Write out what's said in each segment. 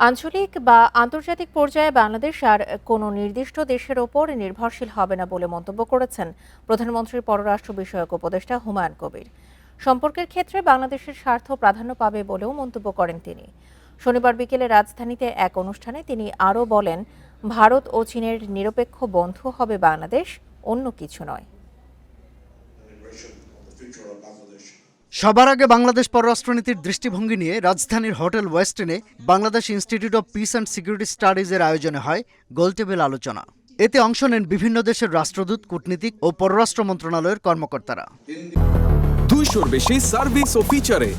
আঞ্চলিক বা আন্তর্জাতিক পর্যায়ে বাংলাদেশ আর কোনো নির্দিষ্ট দেশের ওপর নির্ভরশীল হবে না বলে মন্তব্য করেছেন প্রধানমন্ত্রীর পররাষ্ট্র বিষয়ক উপদেষ্টা হুমায়ুন কবির। সম্পর্কের ক্ষেত্রে বাংলাদেশের স্বার্থ প্রাধান্য পাবে বলেও মন্তব্য করেন তিনি। শনিবার বিকেলে রাজধানীতে এক অনুষ্ঠানে তিনি আরও বলেন, ভারত ও চীনের নিরপেক্ষ বন্ধু হবে বাংলাদেশ, অন্য কিছু নয়। সবার আগে বাংলাদেশ পররাষ্ট্রনীতির দৃষ্টিভঙ্গি নিয়ে রাজধানীর হোটেল ওয়েস্টিনে Bangladesh institute of peace and security স্টাডিজের আয়োজনে হয় গোলটেবিল আলোচনা। এতে অংশ নেন বিভিন্ন দেশের রাষ্ট্রদূত, কূটনীতিক ও পররাষ্ট্র মন্ত্রণালয়ের কর্মকর্তারা। 200-র বেশি সার্ভিস ও ফিচারে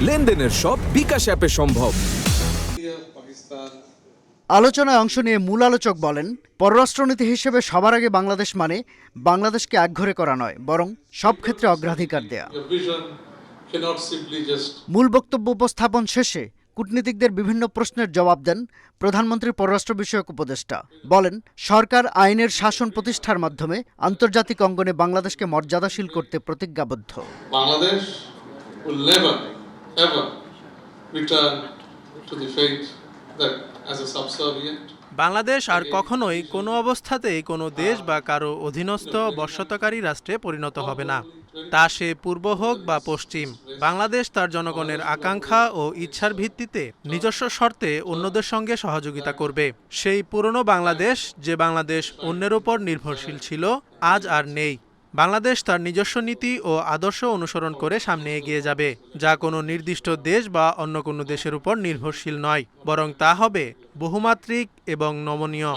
লেনদেনের সব বিকাশ অ্যাপে সম্ভব। আলোচনায় অংশ নিয়ে মূল আলোচক বলেন, পররাষ্ট্রনীতি হিসেবে সবার আগে বাংলাদেশ মানে বাংলাদেশকে একঘরে করা নয়, বরং সব ক্ষেত্রে অগ্রাধিকার দেয়া। মূল বক্তব্য উপস্থাপন শেষে কূটনীতিকদের বিভিন্ন প্রশ্নের জবাব দেন প্রধানমন্ত্রীর পররাষ্ট্র বিষয়ক উপদেষ্টা। বলেন, সরকার আইনের শাসন প্রতিষ্ঠার মাধ্যমে আন্তর্জাতিক অঙ্গনে বাংলাদেশকে মর্যাদাশীল করতে প্রতিজ্ঞাবদ্ধ। Bangladesh will never ever return to the fate that as a subservient Bangladesh আর কখনোই কোনো অবস্থাতেই কোনো দেশ বা কারো অধীনস্থ বশ্যতাকারী রাষ্ট্রে পরিণত হবে না, তা সে পূর্ব হোক বা পশ্চিম। বাংলাদেশ তার জনগণের আকাঙ্ক্ষা ও ইচ্ছার ভিত্তিতে নিজস্ব শর্তে অন্যদের সঙ্গে সহযোগিতা করবে। সেই পুরনো বাংলাদেশ, যে বাংলাদেশ অন্যের উপর নির্ভরশীল ছিল, আজ আর নেই। বাংলাদেশ তার নিজস্ব নীতি ও আদর্শ অনুসরণ করে সামনে এগিয়ে যাবে, যা কোনো নির্দিষ্ট দেশ বা অন্য কোনো দেশের উপর নির্ভরশীল নয়, বরং তা হবে বহুমাত্রিক এবং নমনীয়।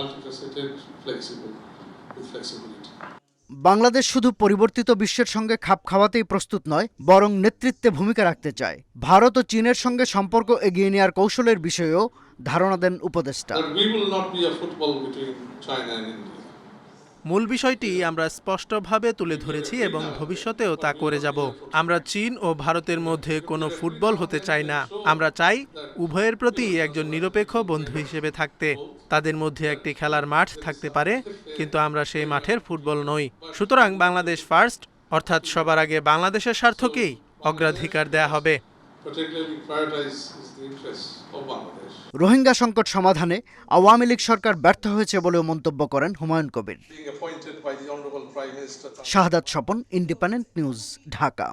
বাংলাদেশ শুধু পরিবর্তিত বিশ্বের সঙ্গে খাপ খাওয়াতেই প্রস্তুত নয়, বরং নেতৃত্বে ভূমিকা রাখতে চায়। ভারত ও চীনের সঙ্গে সম্পর্ক এগিয়ে নেওয়ার কৌশলের বিষয়েও ধারণা দেন উপদেষ্টা। মূল বিষয়টি আমরা স্পষ্টভাবে তুলে ধরেছি এবং ভবিষ্যতেও তা করে যাব। আমরা চীন ও ভারতের মধ্যে কোনো ফুটবল হতে চাই না। আমরা চাই উভয়ের প্রতি একজন নিরপেক্ষ বন্ধু হিসেবে থাকতে। তাদের মধ্যে একটি খেলার মাঠ থাকতে পারে, কিন্তু আমরা সেই মাঠের ফুটবল নই। সুতরাং বাংলাদেশ ফার্স্ট, অর্থাৎ সবার আগে বাংলাদেশের স্বার্থকেই অগ্রাধিকার দেয়া হবে। রোহিঙ্গা সংকট সমাধানে আওয়ামী লীগ সরকার ব্যর্থ হয়েছে বলেও মন্তব্য করেন হুমায়ুন কবির। শাহাদাত স্বপন, ইন্ডিপেন্ডেন্ট নিউজ, ঢাকা।